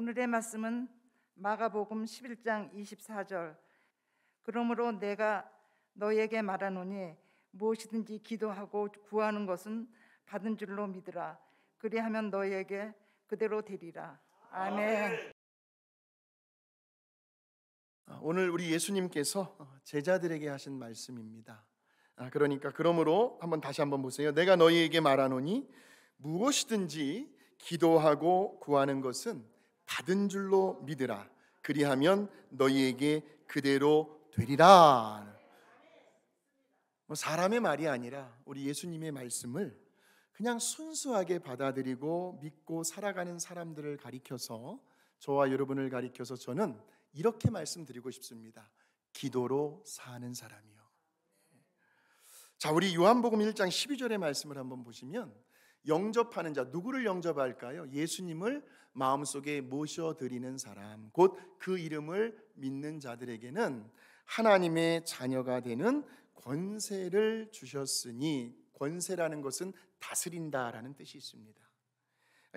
오늘의 말씀은 마가복음 11장 24절. 그러므로 내가 너에게 말하노니 무엇이든지 기도하고 구하는 것은 받은 줄로 믿으라. 그리하면 너에게 그대로 되리라. 아멘. 오늘 우리 예수님께서 제자들에게 하신 말씀입니다. 그러니까 그러므로 다시 한번 보세요. 내가 너희에게 말하노니 무엇이든지 기도하고 구하는 것은 받은 줄로 믿으라. 그리하면 너희에게 그대로 되리라. 사람의 말이 아니라 우리 예수님의 말씀을 그냥 순수하게 받아들이고 믿고 살아가는 사람들을 가리켜서, 저와 여러분을 가리켜서 저는 이렇게 말씀드리고 싶습니다. 기도로 사는 사람이요. 자, 우리 요한복음 1장 12절의 말씀을 한번 보시면, 영접하는 자, 누구를 영접할까요? 예수님을 마음속에 모셔드리는 사람, 곧 그 이름을 믿는 자들에게는 하나님의 자녀가 되는 권세를 주셨으니, 권세라는 것은 다스린다라는 뜻이 있습니다.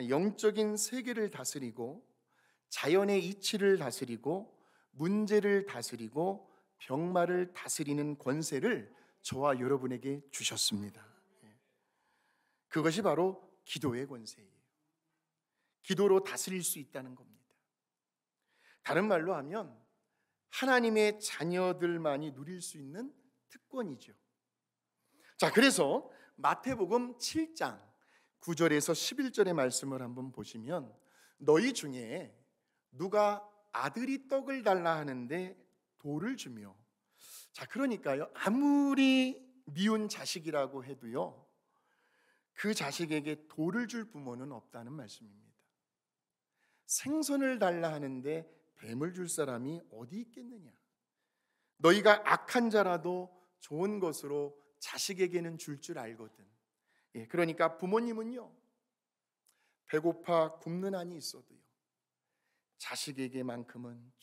영적인 세계를 다스리고 자연의 이치를 다스리고 문제를 다스리고 병마를 다스리는 권세를 저와 여러분에게 주셨습니다. 그것이 바로 기도의 권세예요. 기도로 다스릴 수 있다는 겁니다. 다른 말로 하면 하나님의 자녀들만이 누릴 수 있는 특권이죠. 자, 그래서 마태복음 7장 9절에서 11절의 말씀을 한번 보시면, 너희 중에 누가 아들이 떡을 달라 하는데 돌을 주며, 자, 그러니까요, 아무리 미운 자식이라고 해도요, 그 자식에게 돌을 줄 부모는 없다는 말씀입니다. 생선을 달라 하는데 뱀을 줄 사람이 어디 있겠느냐? 너희가 악한 자라도 좋은 것으로 자식에게는 줄 알거든. 그러니까 부모님은요, 배고파 굶는 한이 있어도요, 자식에게만큼은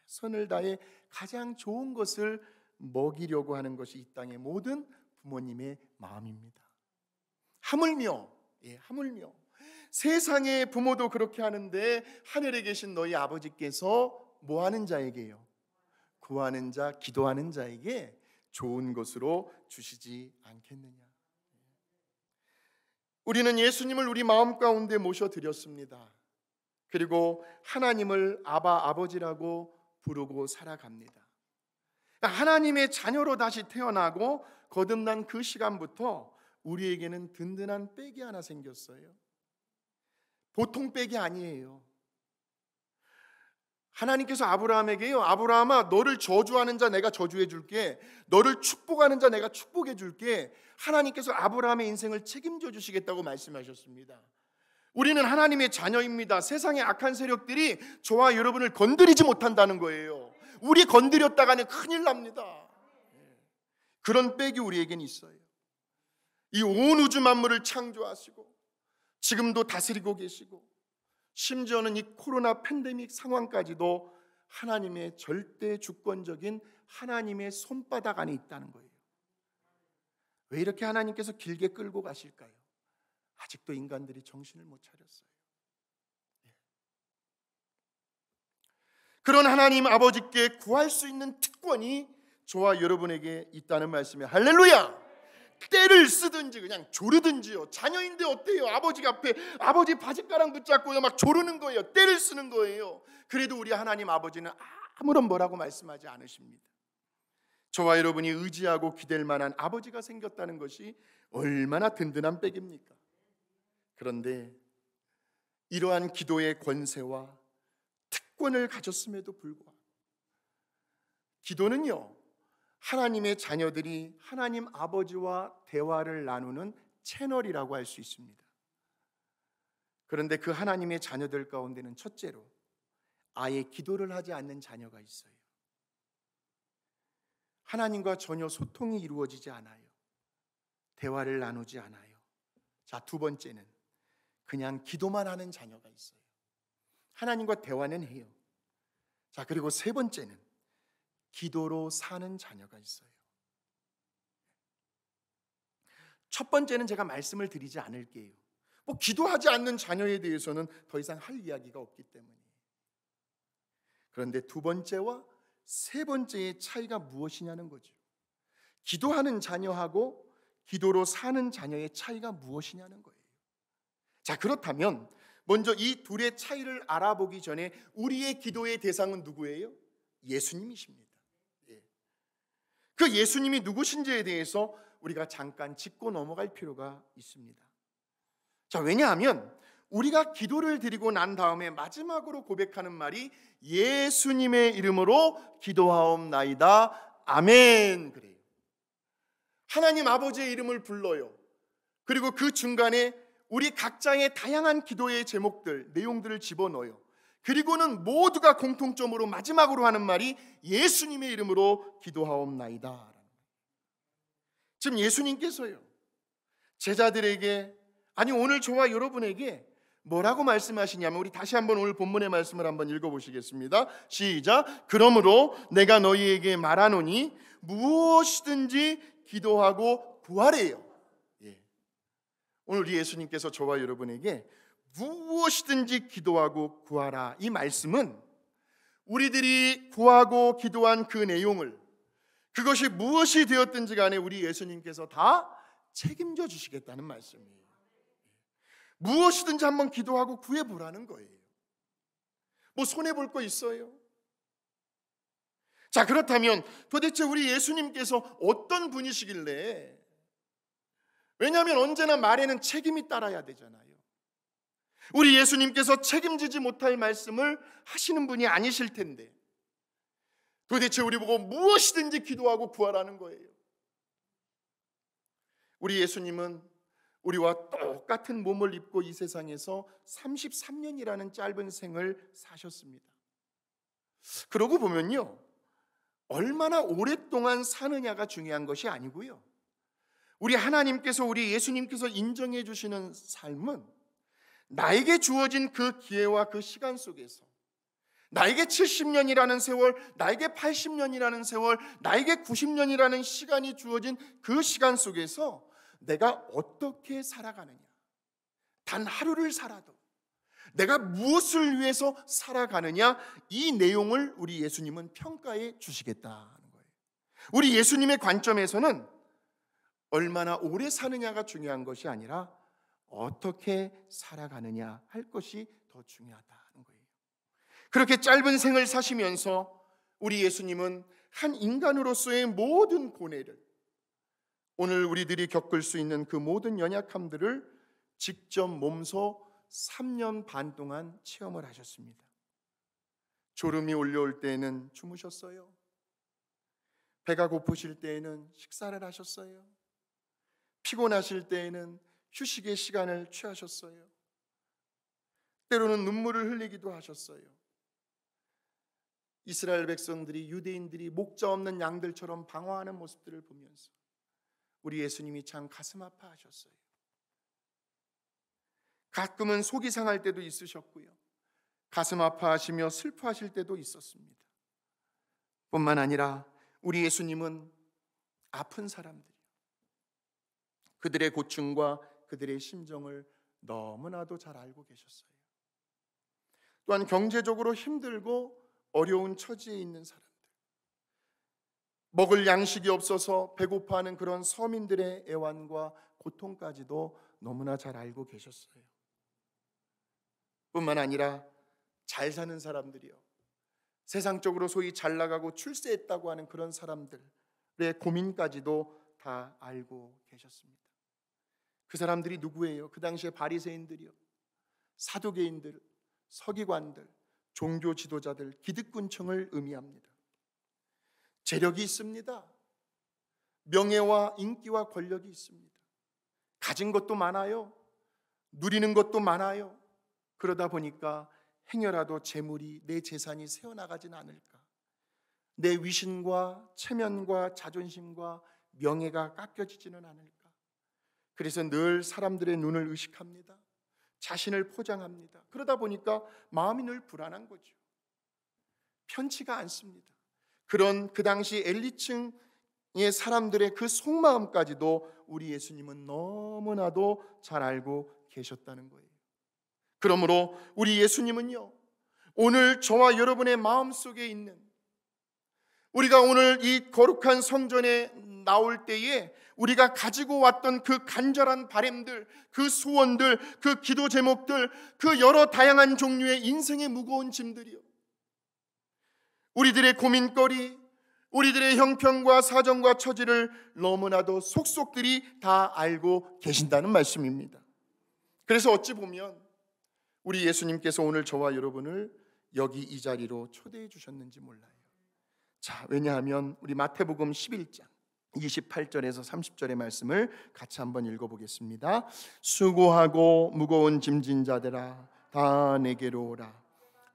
최선을 다해 가장 좋은 것을 먹이려고 하는 것이 이 땅의 모든 부모님의 마음입니다. 하물며 세상의 부모도 그렇게 하는데 하늘에 계신 너희 아버지께서 뭐 하는 자에게요? 구하는 자, 기도하는 자에게 좋은 것으로 주시지 않겠느냐? 우리는 예수님을 우리 마음 가운데 모셔드렸습니다. 그리고 하나님을 아버지라고 부르고 살아갑니다. 하나님의 자녀로 다시 태어나고 거듭난 그 시간부터 우리에게는 든든한 백이 하나 생겼어요. 보통 백이 아니에요. 하나님께서 아브라함에게요, 아브라함아, 너를 저주하는 자 내가 저주해 줄게, 너를 축복하는 자 내가 축복해 줄게. 하나님께서 아브라함의 인생을 책임져 주시겠다고 말씀하셨습니다. 우리는 하나님의 자녀입니다. 세상의 악한 세력들이 저와 여러분을 건드리지 못한다는 거예요. 우리 건드렸다가는 큰일 납니다. 그런 백이 우리에겐 있어요. 이 온 우주 만물을 창조하시고 지금도 다스리고 계시고, 심지어는 이 코로나 팬데믹 상황까지도 하나님의 절대 주권적인 하나님의 손바닥 안에 있다는 거예요. 왜 이렇게 하나님께서 길게 끌고 가실까요? 아직도 인간들이 정신을 못 차렸어요. 그런 하나님 아버지께 구할 수 있는 특권이 저와 여러분에게 있다는 말씀이에요. 할렐루야! 때를 쓰든지 그냥 조르든지요. 자녀인데 어때요? 아버지 앞에 아버지 바짓가랑 붙잡고요, 막 조르는 거예요. 때를 쓰는 거예요. 그래도 우리 하나님 아버지는 아무런 뭐라고 말씀하지 않으십니다. 저와 여러분이 의지하고 기댈 만한 아버지가 생겼다는 것이 얼마나 든든한 백입니까? 그런데 이러한 기도의 권세와 특권을 가졌음에도 불구하고 기도는요, 하나님의 자녀들이 하나님 아버지와 대화를 나누는 채널이라고 할 수 있습니다. 그런데 그 하나님의 자녀들 가운데는 첫째로 아예 기도를 하지 않는 자녀가 있어요. 하나님과 전혀 소통이 이루어지지 않아요. 대화를 나누지 않아요. 자, 두 번째는 그냥 기도만 하는 자녀가 있어요. 하나님과 대화는 해요. 자, 그리고 세 번째는 기도로 사는 자녀가 있어요. 첫 번째는 제가 말씀을 드리지 않을게요. 기도하지 않는 자녀에 대해서는 더 이상 할 이야기가 없기 때문이에요. 그런데 두 번째와 세 번째의 차이가 무엇이냐는 거죠. 기도하는 자녀하고 기도로 사는 자녀의 차이가 무엇이냐는 거예요. 자, 그렇다면 먼저 이 둘의 차이를 알아보기 전에 우리의 기도의 대상은 누구예요? 예수님이십니다. 그 예수님이 누구신지에 대해서 우리가 잠깐 짚고 넘어갈 필요가 있습니다. 자, 왜냐하면 우리가 기도를 드리고 난 다음에 마지막으로 고백하는 말이 예수님의 이름으로 기도하옵나이다. 아멘. 그래요. 하나님 아버지의 이름을 불러요. 그리고 그 중간에 우리 각자의 다양한 기도의 제목들, 내용들을 집어넣어요. 그리고는 모두가 공통점으로 마지막으로 하는 말이 예수님의 이름으로 기도하옵나이다. 지금 예수님께서요, 제자들에게, 아니 오늘 저와 여러분에게 뭐라고 말씀하시냐면, 우리 다시 한번 오늘 본문의 말씀을 한번 읽어보시겠습니다. 시작. 그러므로 내가 너희에게 말하노니 무엇이든지 기도하고 구하래요. 오늘 우리 예수님께서 저와 여러분에게 무엇이든지 기도하고 구하라, 이 말씀은 우리들이 구하고 기도한 그 내용을, 그것이 무엇이 되었든지 간에 우리 예수님께서 다 책임져 주시겠다는 말씀이에요. 무엇이든지 한번 기도하고 구해보라는 거예요. 뭐 손해볼 거 있어요? 자, 그렇다면 도대체 우리 예수님께서 어떤 분이시길래, 왜냐하면 언제나 말에는 책임이 따라야 되잖아요. 우리 예수님께서 책임지지 못할 말씀을 하시는 분이 아니실 텐데 도대체 우리 보고 무엇이든지 기도하고 구하라는 거예요. 우리 예수님은 우리와 똑같은 몸을 입고 이 세상에서 33년이라는 짧은 생을 사셨습니다. 그러고 보면요, 얼마나 오랫동안 사느냐가 중요한 것이 아니고요, 우리 하나님께서, 우리 예수님께서 인정해 주시는 삶은 나에게 주어진 그 기회와 그 시간 속에서, 나에게 70년이라는 세월, 나에게 80년이라는 세월, 나에게 90년이라는 시간이 주어진 그 시간 속에서 내가 어떻게 살아가느냐, 단 하루를 살아도 내가 무엇을 위해서 살아가느냐, 이 내용을 우리 예수님은 평가해 주시겠다는 거예요. 우리 예수님의 관점에서는 얼마나 오래 사느냐가 중요한 것이 아니라 어떻게 살아가느냐 할 것이 더 중요하다는 거예요. 그렇게 짧은 생을 사시면서 우리 예수님은 한 인간으로서의 모든 고뇌를, 오늘 우리들이 겪을 수 있는 그 모든 연약함들을 직접 몸소 3년 반 동안 체험을 하셨습니다. 졸음이 올려올 때에는 주무셨어요. 배가 고프실 때에는 식사를 하셨어요. 피곤하실 때에는 휴식의 시간을 취하셨어요. 때로는 눈물을 흘리기도 하셨어요. 이스라엘 백성들이, 유대인들이 목자 없는 양들처럼 방황하는 모습들을 보면서 우리 예수님이 참 가슴 아파하셨어요. 가끔은 속이 상할 때도 있으셨고요, 가슴 아파하시며 슬퍼하실 때도 있었습니다. 뿐만 아니라 우리 예수님은 아픈 사람들, 그들의 고충과 그들의 심정을 너무나도 잘 알고 계셨어요. 또한 경제적으로 힘들고 어려운 처지에 있는 사람들, 먹을 양식이 없어서 배고파하는 그런 서민들의 애환과 고통까지도 너무나 잘 알고 계셨어요. 뿐만 아니라 잘 사는 사람들이요, 세상적으로 소위 잘 나가고 출세했다고 하는 그런 사람들의 고민까지도 다 알고 계셨습니다. 그 사람들이 누구예요? 그 당시에 바리새인들이요, 사두개인들, 서기관들, 종교 지도자들, 기득권층을 의미합니다. 재력이 있습니다. 명예와 인기와 권력이 있습니다. 가진 것도 많아요. 누리는 것도 많아요. 그러다 보니까 행여라도 재물이, 내 재산이 새어나가진 않을까, 내 위신과 체면과 자존심과 명예가 깎여지지는 않을까, 그래서 늘 사람들의 눈을 의식합니다. 자신을 포장합니다. 그러다 보니까 마음이 늘 불안한 거죠. 편치가 않습니다. 그런 그 당시 엘리트층의 사람들의 그 속마음까지도 우리 예수님은 너무나도 잘 알고 계셨다는 거예요. 그러므로 우리 예수님은요, 오늘 저와 여러분의 마음속에 있는, 우리가 오늘 이 거룩한 성전에 나올 때에 우리가 가지고 왔던 그 간절한 바람들, 그 소원들, 그 기도 제목들, 그 여러 다양한 종류의 인생의 무거운 짐들이요, 우리들의 고민거리, 우리들의 형편과 사정과 처지를 너무나도 속속들이 다 알고 계신다는 말씀입니다. 그래서 어찌 보면 우리 예수님께서 오늘 저와 여러분을 여기 이 자리로 초대해 주셨는지 몰라요. 자, 왜냐하면 우리 마태복음 11장 28절에서 30절의 말씀을 같이 한번 읽어보겠습니다. 수고하고 무거운 짐진 자들아, 다 내게로 오라.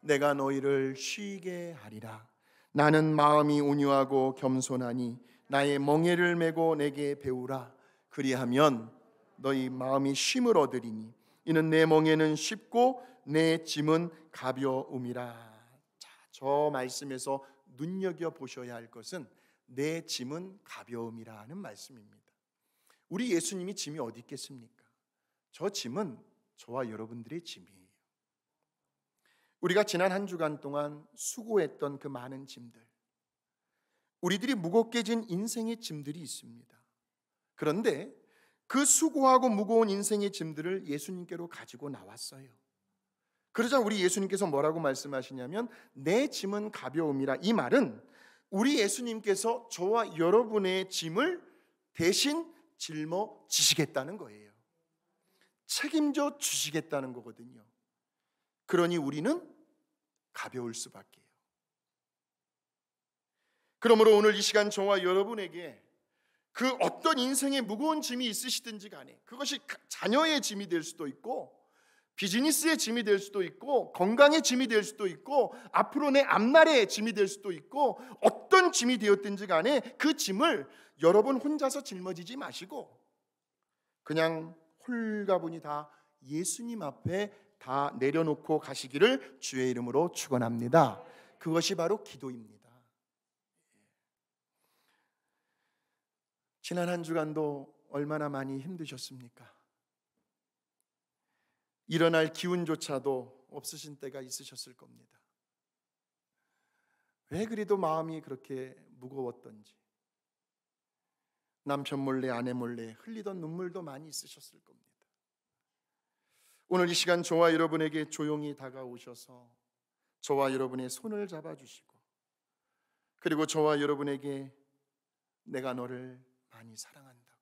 내가 너희를 쉬게 하리라. 나는 마음이 온유하고 겸손하니 나의 멍에를 메고 내게 배우라. 그리하면 너희 마음이 쉼을 얻으리니 이는 내 멍에는 쉽고 내 짐은 가벼움이라. 자, 저 말씀에서 눈여겨보셔야 할 것은 내 짐은 가벼움이라는 말씀입니다. 우리 예수님이 짐이 어디 있겠습니까? 저 짐은 저와 여러분들의 짐이에요. 우리가 지난 한 주간 동안 수고했던 그 많은 짐들, 우리들이 무겁게 진 인생의 짐들이 있습니다. 그런데 그 수고하고 무거운 인생의 짐들을 예수님께로 가지고 나왔어요. 그러자 우리 예수님께서 뭐라고 말씀하시냐면 내 짐은 가벼움이라. 이 말은 우리 예수님께서 저와 여러분의 짐을 대신 짊어지시겠다는 거예요. 책임져 주시겠다는 거거든요. 그러니 우리는 가벼울 수밖에요. 그러므로 오늘 이 시간 저와 여러분에게 그 어떤 인생의 무거운 짐이 있으시든지 간에, 그것이 자녀의 짐이 될 수도 있고 비즈니스의 짐이 될 수도 있고 건강의 짐이 될 수도 있고 앞으로 내 앞날의 짐이 될 수도 있고 어떤 짐이 되었든지 간에 그 짐을 여러분 혼자서 짊어지지 마시고 그냥 홀가분히 다 예수님 앞에 다 내려놓고 가시기를 주의 이름으로 축원합니다. 그것이 바로 기도입니다. 지난 한 주간도 얼마나 많이 힘드셨습니까? 일어날 기운조차도 없으신 때가 있으셨을 겁니다. 왜 그리도 마음이 그렇게 무거웠던지, 남편 몰래 아내 몰래 흘리던 눈물도 많이 있으셨을 겁니다. 오늘 이 시간 저와 여러분에게 조용히 다가오셔서 저와 여러분의 손을 잡아주시고, 그리고 저와 여러분에게 내가 너를 많이 사랑한다고,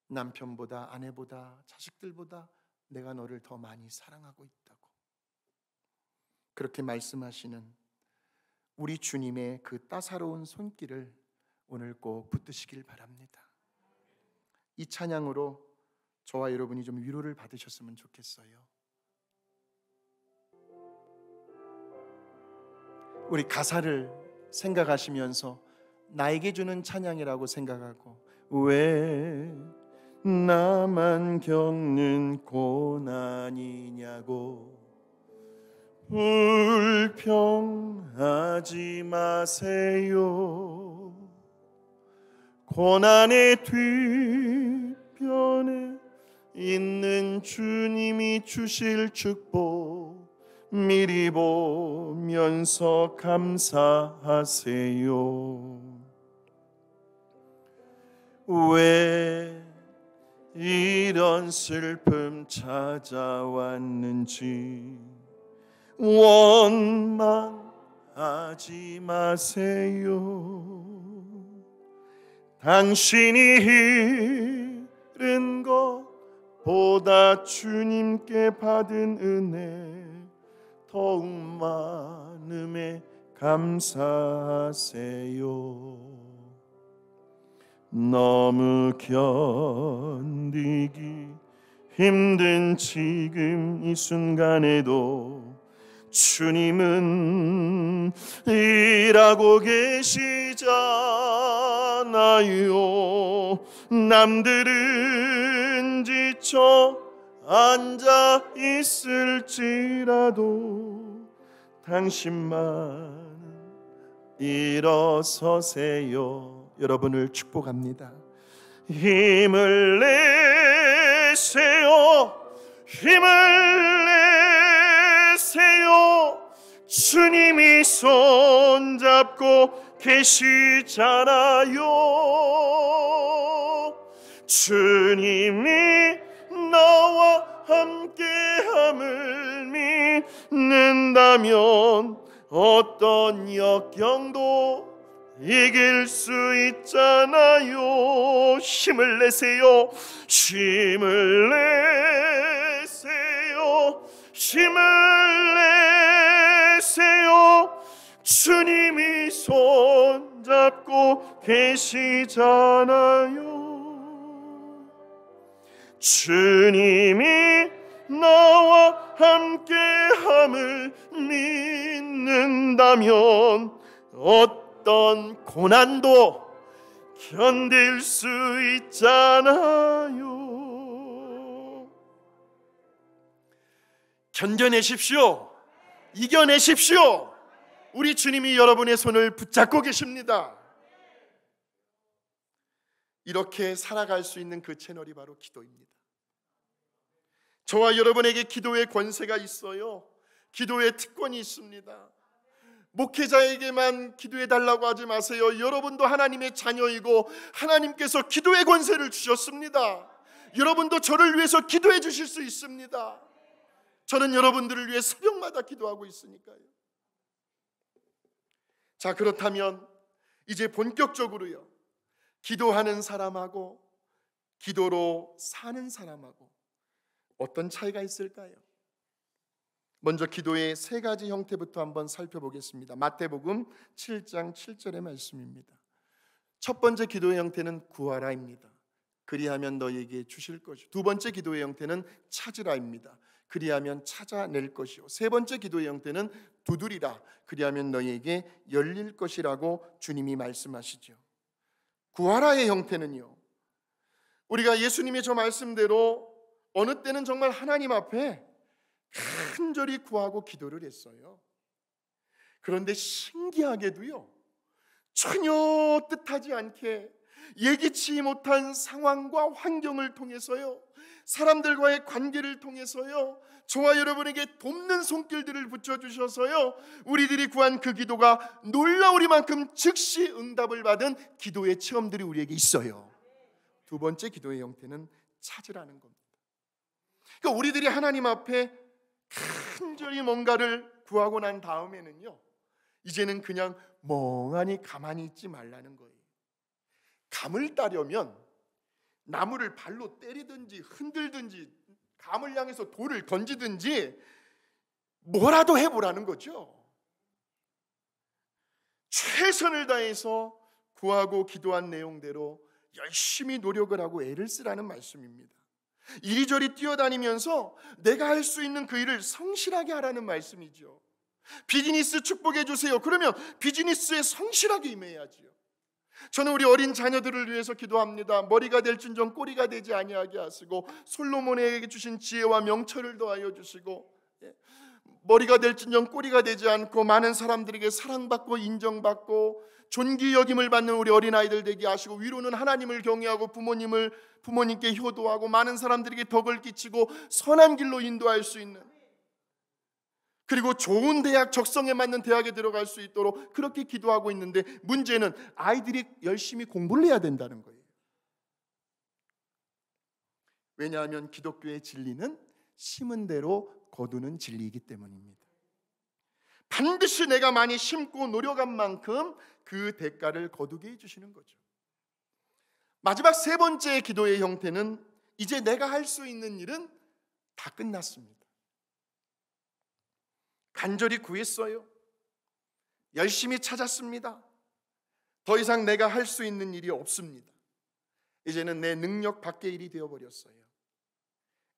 남편보다 아내보다 자식들보다 내가 너를 더 많이 사랑하고 있다고 그렇게 말씀하시는 우리 주님의 그 따사로운 손길을 오늘 꼭 붙드시길 바랍니다. 이 찬양으로 저와 여러분이 좀 위로를 받으셨으면 좋겠어요. 우리 가사를 생각하시면서 나에게 주는 찬양이라고 생각하고, 왜 나만 겪는 고난이냐고 불평하지 마세요. 고난의 뒤편에 있는 주님이 주실 축복 미리 보면서 감사하세요. 왜 이런 슬픔 찾아왔는지 원망하지 마세요. 당신이 잃은 것보다 주님께 받은 은혜 더욱 많음에 감사하세요. 너무 견디기 힘든 지금 이 순간에도 주님은 일하고 계시잖아요. 남들은 지쳐 앉아 있을지라도 당신만 일어서세요. 여러분을 축복합니다. 힘을 내세요. 힘을 주님이 손잡고 계시잖아요. 주님이 나와 함께함을 믿는다면 어떤 역경도 이길 수 있잖아요. 힘을 내세요. 힘을 내세요. 힘을 내세요. 주님이 손잡고 계시잖아요. 주님이 나와 함께함을 믿는다면 어떤 고난도 견딜 수 있잖아요. 견뎌내십시오. 이겨내십시오. 우리 주님이 여러분의 손을 붙잡고 계십니다. 이렇게 살아갈 수 있는 그 채널이 바로 기도입니다. 저와 여러분에게 기도의 권세가 있어요. 기도의 특권이 있습니다. 목회자에게만 기도해 달라고 하지 마세요. 여러분도 하나님의 자녀이고 하나님께서 기도의 권세를 주셨습니다. 여러분도 저를 위해서 기도해 주실 수 있습니다. 저는 여러분들을 위해 새벽마다 기도하고 있으니까요. 자, 그렇다면 이제 본격적으로요, 기도하는 사람하고 기도로 사는 사람하고 어떤 차이가 있을까요? 먼저 기도의 세 가지 형태부터 한번 살펴보겠습니다. 마태복음 7장 7절의 말씀입니다. 첫 번째 기도의 형태는 구하라입니다. 그리하면 너에게 주실 것이요. 두 번째 기도의 형태는 찾으라입니다. 그리하면 찾아낼 것이요. 세 번째 기도의 형태는 두드리라. 그리하면 너에게 열릴 것이라고 주님이 말씀하시죠. 구하라의 형태는요, 우리가 예수님의 저 말씀대로 어느 때는 정말 하나님 앞에 간절히 구하고 기도를 했어요. 그런데 신기하게도요, 전혀 뜻하지 않게 예기치 못한 상황과 환경을 통해서요, 사람들과의 관계를 통해서요, 저와 여러분에게 돕는 손길들을 붙여주셔서요, 우리들이 구한 그 기도가 놀라우리만큼 즉시 응답을 받은 기도의 체험들이 우리에게 있어요. 두 번째 기도의 형태는 찾으라는 겁니다. 그러니까 우리들이 하나님 앞에 간절히 뭔가를 구하고 난 다음에는요, 이제는 그냥 멍하니 가만히 있지 말라는 거예요. 감을 따려면 나무를 발로 때리든지 흔들든지 감을 향해서 돌을 던지든지 뭐라도 해보라는 거죠. 최선을 다해서 구하고 기도한 내용대로 열심히 노력을 하고 애를 쓰라는 말씀입니다. 이리저리 뛰어다니면서 내가 할 수 있는 그 일을 성실하게 하라는 말씀이죠. 비즈니스 축복해 주세요. 그러면 비즈니스에 성실하게 임해야지요. 저는 우리 어린 자녀들을 위해서 기도합니다. 머리가 될진정 꼬리가 되지 아니하게 하시고 솔로몬에게 주신 지혜와 명철을 더하여 주시고, 머리가 될진정 꼬리가 되지 않고 많은 사람들에게 사랑받고 인정받고 존귀 여김을 받는 우리 어린아이들 되게 하시고, 위로는 하나님을 경외하고 부모님께 효도하고 많은 사람들에게 덕을 끼치고 선한 길로 인도할 수 있는, 그리고 좋은 대학, 적성에 맞는 대학에 들어갈 수 있도록 그렇게 기도하고 있는데, 문제는 아이들이 열심히 공부를 해야 된다는 거예요. 왜냐하면 기독교의 진리는 심은 대로 거두는 진리이기 때문입니다. 반드시 내가 많이 심고 노력한 만큼 그 대가를 거두게 해주시는 거죠. 마지막 세 번째 기도의 형태는 이제 내가 할 수 있는 일은 다 끝났습니다. 간절히 구했어요. 열심히 찾았습니다. 더 이상 내가 할 수 있는 일이 없습니다. 이제는 내 능력 밖의 일이 되어버렸어요.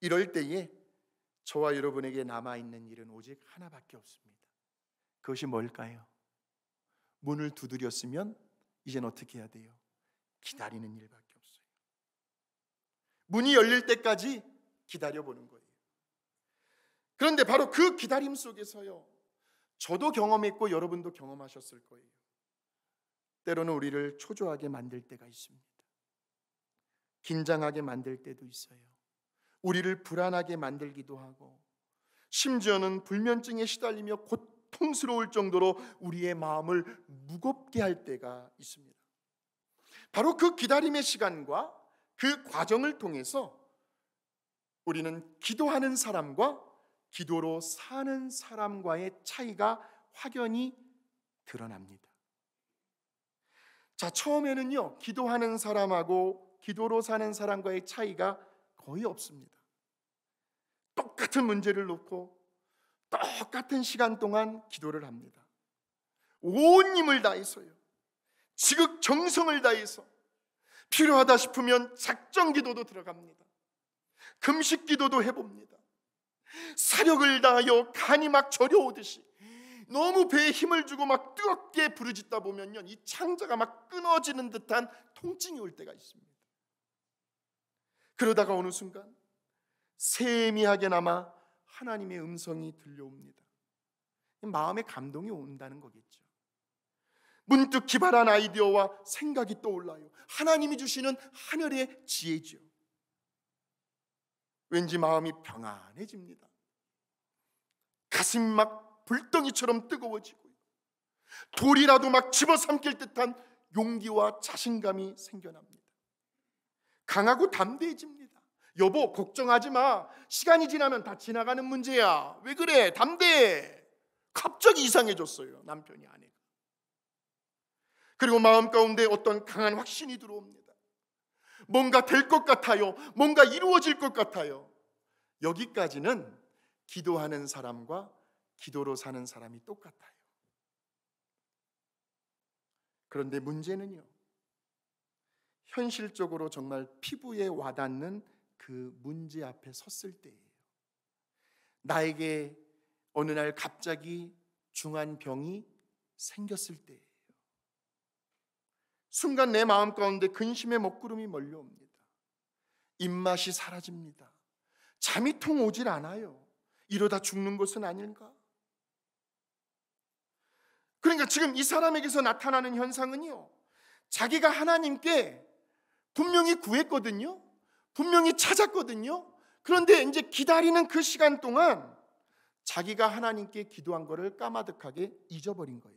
이럴 때에 저와 여러분에게 남아있는 일은 오직 하나밖에 없습니다. 그것이 뭘까요? 문을 두드렸으면 이젠 어떻게 해야 돼요? 기다리는 일밖에 없어요. 문이 열릴 때까지 기다려보는 거예요. 그런데 바로 그 기다림 속에서요, 저도 경험했고 여러분도 경험하셨을 거예요. 때로는 우리를 초조하게 만들 때가 있습니다. 긴장하게 만들 때도 있어요. 우리를 불안하게 만들기도 하고, 심지어는 불면증에 시달리며 고통스러울 정도로 우리의 마음을 무겁게 할 때가 있습니다. 바로 그 기다림의 시간과 그 과정을 통해서 우리는 기도하는 사람과 기도로 사는 사람과의 차이가 확연히 드러납니다. 자, 처음에는요, 기도하는 사람하고 기도로 사는 사람과의 차이가 거의 없습니다. 똑같은 문제를 놓고 똑같은 시간 동안 기도를 합니다. 온 힘을 다해서요, 지극정성을 다해서, 필요하다 싶으면 작정 기도도 들어갑니다. 금식 기도도 해봅니다. 사력을 다하여 간이 막 저려오듯이 너무 배에 힘을 주고 막 뜨겁게 부르짖다 보면요, 이 창자가 막 끊어지는 듯한 통증이 올 때가 있습니다. 그러다가 어느 순간 세미하게나마 하나님의 음성이 들려옵니다. 마음에 감동이 온다는 거겠죠. 문득 기발한 아이디어와 생각이 떠올라요. 하나님이 주시는 하늘의 지혜죠. 왠지 마음이 평안해집니다. 가슴이 막 불덩이처럼 뜨거워지고요, 돌이라도 막 집어삼킬 듯한 용기와 자신감이 생겨납니다. 강하고 담대해집니다. 여보, 걱정하지 마. 시간이 지나면 다 지나가는 문제야. 왜 그래? 담대해. 갑자기 이상해졌어요, 남편이, 아내가. 그리고 마음 가운데 어떤 강한 확신이 들어옵니다. 뭔가 될 것 같아요. 뭔가 이루어질 것 같아요. 여기까지는 기도하는 사람과 기도로 사는 사람이 똑같아요. 그런데 문제는요, 현실적으로 정말 피부에 와닿는 그 문제 앞에 섰을 때예요. 나에게 어느 날 갑자기 중한 병이 생겼을 때예요. 순간 내 마음 가운데 근심의 먹구름이 몰려옵니다. 입맛이 사라집니다. 잠이 통 오질 않아요. 이러다 죽는 것은 아닐까? 그러니까 지금 이 사람에게서 나타나는 현상은요, 자기가 하나님께 분명히 구했거든요. 분명히 찾았거든요. 그런데 이제 기다리는 그 시간 동안 자기가 하나님께 기도한 것을 까마득하게 잊어버린 거예요.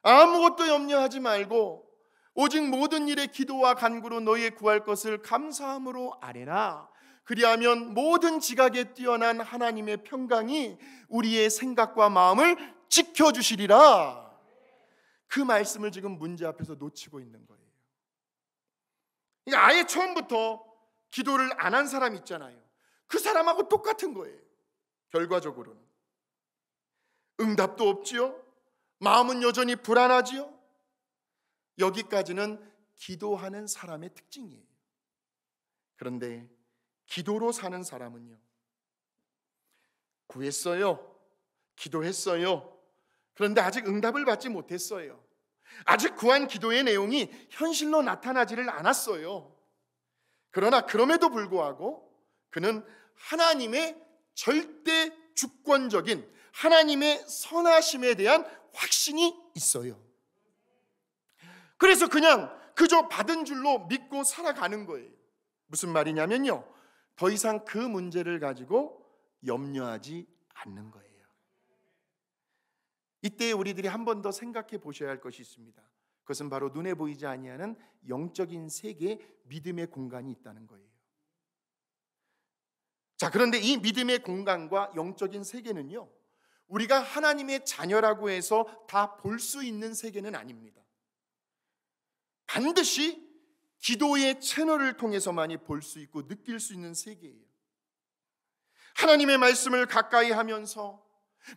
아무것도 염려하지 말고 오직 모든 일에 기도와 간구로 너희의 구할 것을 감사함으로 아뢰라. 그리하면 모든 지각에 뛰어난 하나님의 평강이 우리의 생각과 마음을 지켜주시리라. 그 말씀을 지금 문제 앞에서 놓치고 있는 거예요. 그러니까 아예 처음부터 기도를 안 한 사람 있잖아요. 그 사람하고 똑같은 거예요. 결과적으로는 응답도 없지요. 마음은 여전히 불안하지요. 여기까지는 기도하는 사람의 특징이에요. 그런데 기도로 사는 사람은요, 구했어요. 기도했어요. 그런데 아직 응답을 받지 못했어요. 아직 구한 기도의 내용이 현실로 나타나지를 않았어요. 그러나 그럼에도 불구하고 그는 하나님의 절대 주권적인 하나님의 선하심에 대한 확신이 있어요. 그래서 그냥 그저 받은 줄로 믿고 살아가는 거예요. 무슨 말이냐면요, 더 이상 그 문제를 가지고 염려하지 않는 거예요. 이때 우리들이 한 번 더 생각해 보셔야 할 것이 있습니다. 그것은 바로 눈에 보이지 아니하는 영적인 세계에 믿음의 공간이 있다는 거예요. 자, 그런데 이 믿음의 공간과 영적인 세계는요, 우리가 하나님의 자녀라고 해서 다 볼 수 있는 세계는 아닙니다. 반드시 기도의 채널을 통해서만이 볼 수 있고 느낄 수 있는 세계예요. 하나님의 말씀을 가까이 하면서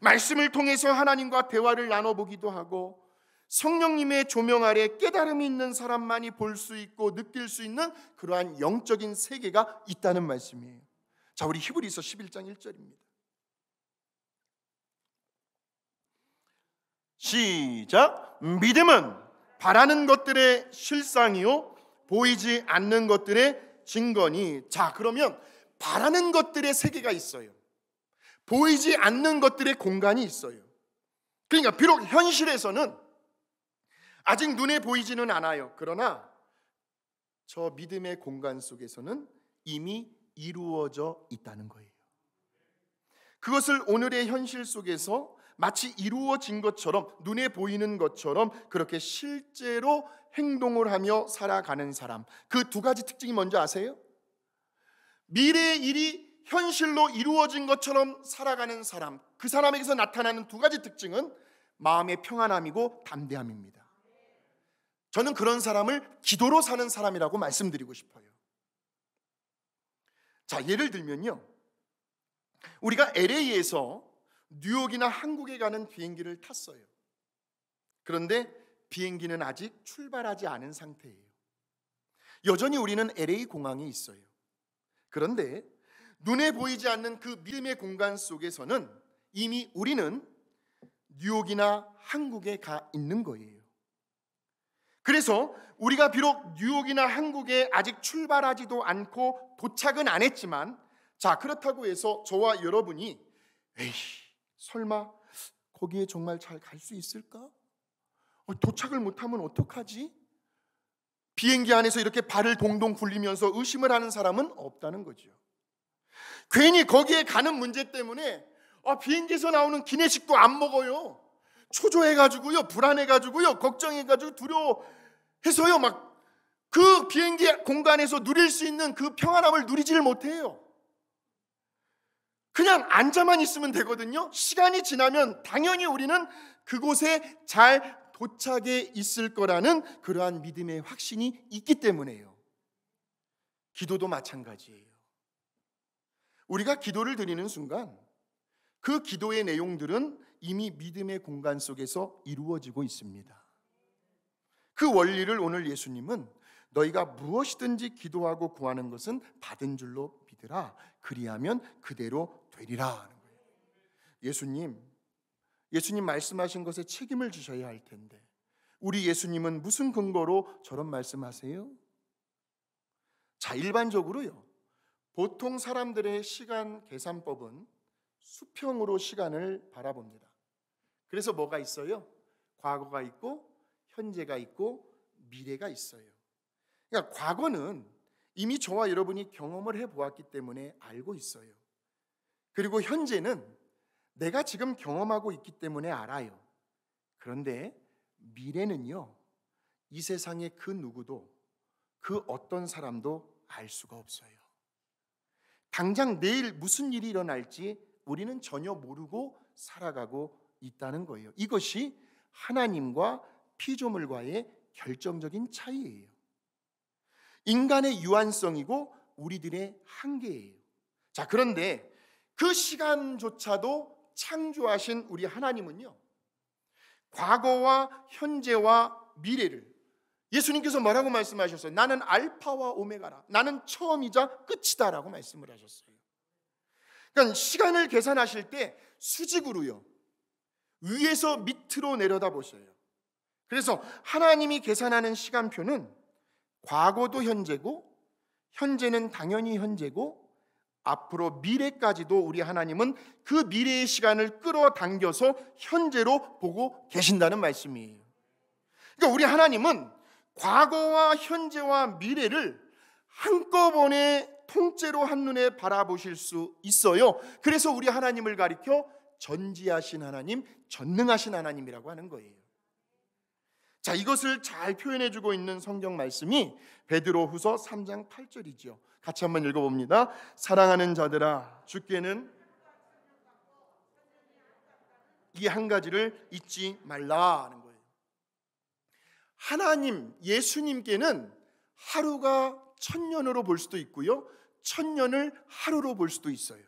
말씀을 통해서 하나님과 대화를 나눠보기도 하고 성령님의 조명 아래 깨달음이 있는 사람만이 볼 수 있고 느낄 수 있는 그러한 영적인 세계가 있다는 말씀이에요. 자, 우리 히브리서 11장 1절입니다. 시작. 믿음은 바라는 것들의 실상이요 보이지 않는 것들의 증거니. 자, 그러면 바라는 것들의 세계가 있어요. 보이지 않는 것들의 공간이 있어요. 그러니까 비록 현실에서는 아직 눈에 보이지는 않아요. 그러나 저 믿음의 공간 속에서는 이미 이루어져 있다는 거예요. 그것을 오늘의 현실 속에서 마치 이루어진 것처럼, 눈에 보이는 것처럼 그렇게 실제로 행동을 하며 살아가는 사람, 그 두 가지 특징이 뭔지 아세요? 미래의 일이 현실로 이루어진 것처럼 살아가는 사람, 그 사람에게서 나타나는 두 가지 특징은 마음의 평안함이고 담대함입니다. 저는 그런 사람을 기도로 사는 사람이라고 말씀드리고 싶어요. 자, 예를 들면요, 우리가 LA에서 뉴욕이나 한국에 가는 비행기를 탔어요. 그런데 비행기는 아직 출발하지 않은 상태예요. 여전히 우리는 LA 공항에 있어요. 그런데 눈에 보이지 않는 그 믿음의 공간 속에서는 이미 우리는 뉴욕이나 한국에 가 있는 거예요. 그래서 우리가 비록 뉴욕이나 한국에 아직 출발하지도 않고 도착은 안 했지만, 자, 그렇다고 해서 저와 여러분이 에이, 설마 거기에 정말 잘 갈 수 있을까? 도착을 못하면 어떡하지? 비행기 안에서 이렇게 발을 동동 굴리면서 의심을 하는 사람은 없다는 거죠. 괜히 거기에 가는 문제 때문에 비행기에서 나오는 기내식도 안 먹어요. 초조해가지고요, 불안해가지고요, 걱정해가지고 두려워해서요, 막 그 비행기 공간에서 누릴 수 있는 그 평안함을 누리지를 못해요. 그냥 앉아만 있으면 되거든요. 시간이 지나면 당연히 우리는 그곳에 잘 도착해 있을 거라는 그러한 믿음의 확신이 있기 때문에요. 기도도 마찬가지예요. 우리가 기도를 드리는 순간 그 기도의 내용들은 이미 믿음의 공간 속에서 이루어지고 있습니다. 그 원리를 오늘 예수님은 너희가 무엇이든지 기도하고 구하는 것은 받은 줄로 믿으라. 그리하면 그대로 되리라 하는 거예요. 예수님 말씀하신 것에 책임을 지셔야 할 텐데 우리 예수님은 무슨 근거로 저런 말씀하세요? 자, 일반적으로요, 보통 사람들의 시간 계산법은 수평으로 시간을 바라봅니다. 그래서 뭐가 있어요? 과거가 있고 현재가 있고 미래가 있어요. 그러니까 과거는 이미 저와 여러분이 경험을 해보았기 때문에 알고 있어요. 그리고 현재는 내가 지금 경험하고 있기 때문에 알아요. 그런데 미래는요, 이 세상의 그 누구도, 그 어떤 사람도 알 수가 없어요. 당장 내일 무슨 일이 일어날지 우리는 전혀 모르고 살아가고 있다는 거예요. 이것이 하나님과 피조물과의 결정적인 차이예요. 인간의 유한성이고 우리들의 한계예요. 자, 그런데 그 시간조차도 창조하신 우리 하나님은요, 과거와 현재와 미래를, 예수님께서 뭐라고 말씀하셨어요? 나는 알파와 오메가라, 나는 처음이자 끝이다 라고 말씀을 하셨어요. 그러니까 시간을 계산하실 때 수직으로요, 위에서 밑으로 내려다 보셔요. 그래서 하나님이 계산하는 시간표는 과거도 현재고, 현재는 당연히 현재고, 앞으로 미래까지도 우리 하나님은 그 미래의 시간을 끌어당겨서 현재로 보고 계신다는 말씀이에요. 그러니까 우리 하나님은 과거와 현재와 미래를 한꺼번에 통째로 한눈에 바라보실 수 있어요. 그래서 우리 하나님을 가리켜 전지하신 하나님, 전능하신 하나님이라고 하는 거예요. 자, 이것을 잘 표현해주고 있는 성경 말씀이 베드로후서 3장 8절이죠. 같이 한번 읽어봅니다. 사랑하는 자들아, 주께는 이 한 가지를 잊지 말라 하는 거예요. 하나님, 예수님께는 하루가 1000년으로 볼 수도 있고요, 1000년을 하루로 볼 수도 있어요.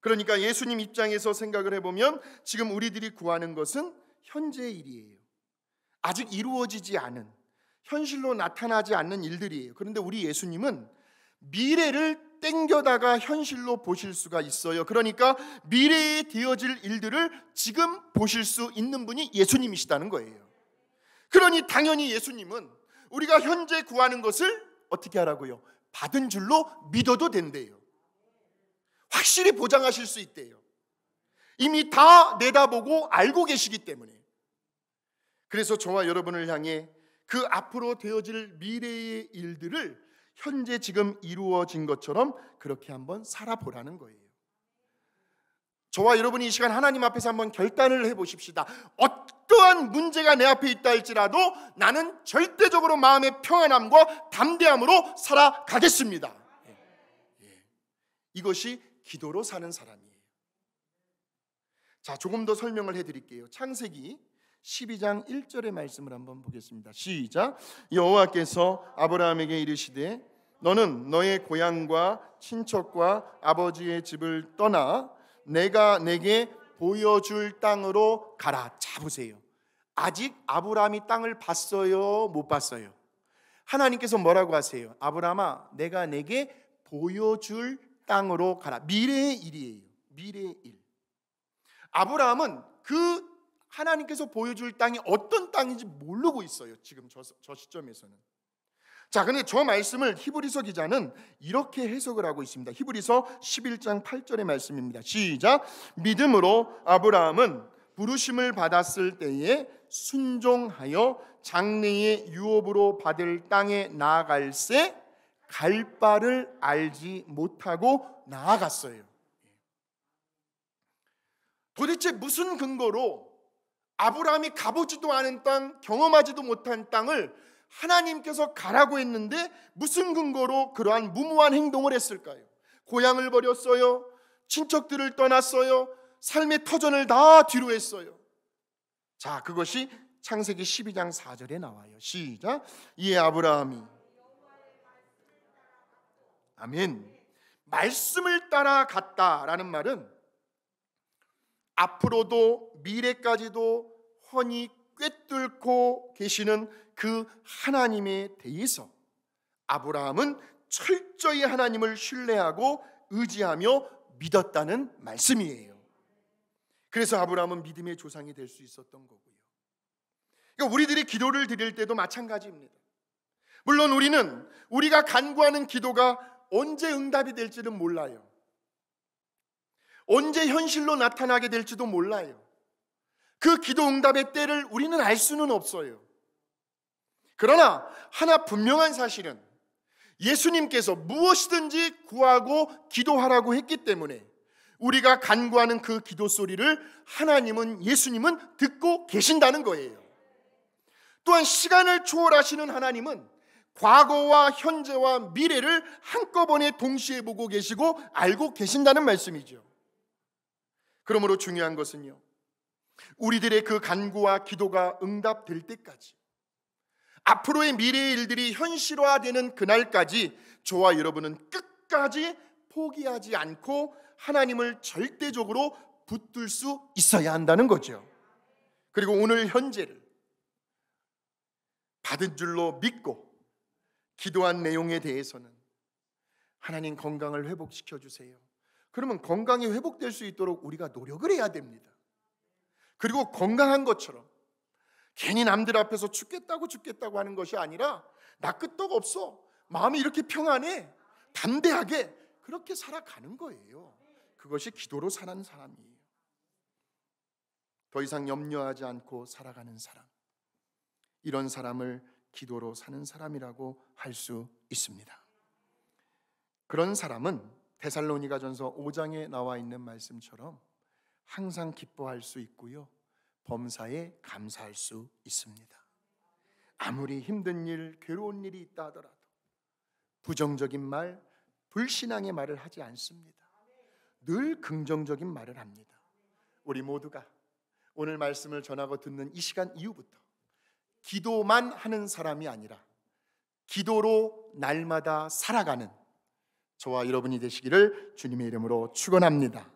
그러니까 예수님 입장에서 생각을 해보면 지금 우리들이 구하는 것은 현재의 일이에요. 아직 이루어지지 않은, 현실로 나타나지 않는 일들이에요. 그런데 우리 예수님은 미래를 땡겨다가 현실로 보실 수가 있어요. 그러니까 미래에 되어질 일들을 지금 보실 수 있는 분이 예수님이시다는 거예요. 그러니 당연히 예수님은 우리가 현재 구하는 것을 어떻게 하라고요? 받은 줄로 믿어도 된대요. 확실히 보장하실 수 있대요. 이미 다 내다보고 알고 계시기 때문에. 그래서 저와 여러분을 향해 그 앞으로 되어질 미래의 일들을 현재 지금 이루어진 것처럼 그렇게 한번 살아보라는 거예요. 저와 여러분이 이 시간 하나님 앞에서 한번 결단을 해보십시다. 어떠한 문제가 내 앞에 있다 할지라도 나는 절대적으로 마음의 평안함과 담대함으로 살아가겠습니다. 이것이 기도로 사는 사람이에요. 자, 조금 더 설명을 해드릴게요. 창세기 12장 1절의 말씀을 한번 보겠습니다. 시작. 여호와께서 아브라함에게 이르시되 너는 너의 고향과 친척과 아버지의 집을 떠나 내가 내게 보여줄 땅으로 가라. 자, 보세요. 아직 아브라함이 땅을 봤어요? 못 봤어요? 하나님께서 뭐라고 하세요? 아브라함아, 내가 내게 보여줄 땅으로 가라. 미래의 일이에요. 미래의 일. 아브라함은 그 하나님께서 보여줄 땅이 어떤 땅인지 모르고 있어요. 지금 저 시점에서는. 자, 근데 저 말씀을 히브리서 기자는 이렇게 해석을 하고 있습니다. 히브리서 11장 8절의 말씀입니다. 시작. 믿음으로 아브라함은 부르심을 받았을 때에 순종하여 장래의 유업으로 받을 땅에 나아갈새 갈 바를 알지 못하고 나아갔어요. 도대체 무슨 근거로 아브라함이 가보지도 않은 땅, 경험하지도 못한 땅을 하나님께서 가라고 했는데 무슨 근거로 그러한 무모한 행동을 했을까요? 고향을 버렸어요. 친척들을 떠났어요. 삶의 터전을 다 뒤로 했어요. 자, 그것이 창세기 12장 4절에 나와요. 시작. 이에 아브라함이 아멘. 말씀을 따라갔다라는 말은 앞으로도 미래까지도 훤히 꿰뚫고 계시는 그 하나님에 대해서 아브라함은 철저히 하나님을 신뢰하고 의지하며 믿었다는 말씀이에요. 그래서 아브라함은 믿음의 조상이 될 수 있었던 거고요. 그러니까 우리들이 기도를 드릴 때도 마찬가지입니다. 물론 우리가 간구하는 기도가 언제 응답이 될지는 몰라요. 언제 현실로 나타나게 될지도 몰라요. 그 기도 응답의 때를 우리는 알 수는 없어요. 그러나 하나 분명한 사실은 예수님께서 무엇이든지 구하고 기도하라고 했기 때문에 우리가 간구하는 그 기도 소리를 예수님은 듣고 계신다는 거예요. 또한 시간을 초월하시는 하나님은 과거와 현재와 미래를 한꺼번에 동시에 보고 계시고 알고 계신다는 말씀이죠. 그러므로 중요한 것은요, 우리들의 그 간구와 기도가 응답될 때까지, 앞으로의 미래의 일들이 현실화되는 그날까지 저와 여러분은 끝까지 포기하지 않고 하나님을 절대적으로 붙들 수 있어야 한다는 거죠. 그리고 오늘 현재를 받은 줄로 믿고 기도한 내용에 대해서는 하나님 건강을 회복시켜 주세요. 그러면 건강이 회복될 수 있도록 우리가 노력을 해야 됩니다. 그리고 건강한 것처럼 괜히 남들 앞에서 죽겠다고 하는 것이 아니라 나 끄떡 없어, 마음이 이렇게 평안해, 담대하게 그렇게 살아가는 거예요. 그것이 기도로 사는 사람이에요. 더 이상 염려하지 않고 살아가는 사람, 이런 사람을 기도로 사는 사람이라고 할 수 있습니다. 그런 사람은 데살로니가전서 5장에 나와 있는 말씀처럼 항상 기뻐할 수 있고요, 범사에 감사할 수 있습니다. 아무리 힘든 일, 괴로운 일이 있다 하더라도 부정적인 말, 불신앙의 말을 하지 않습니다. 늘 긍정적인 말을 합니다. 우리 모두가 오늘 말씀을 전하고 듣는 이 시간 이후부터 기도만 하는 사람이 아니라 기도로 날마다 살아가는 저와 여러분이 되시기를 주님의 이름으로 축원합니다.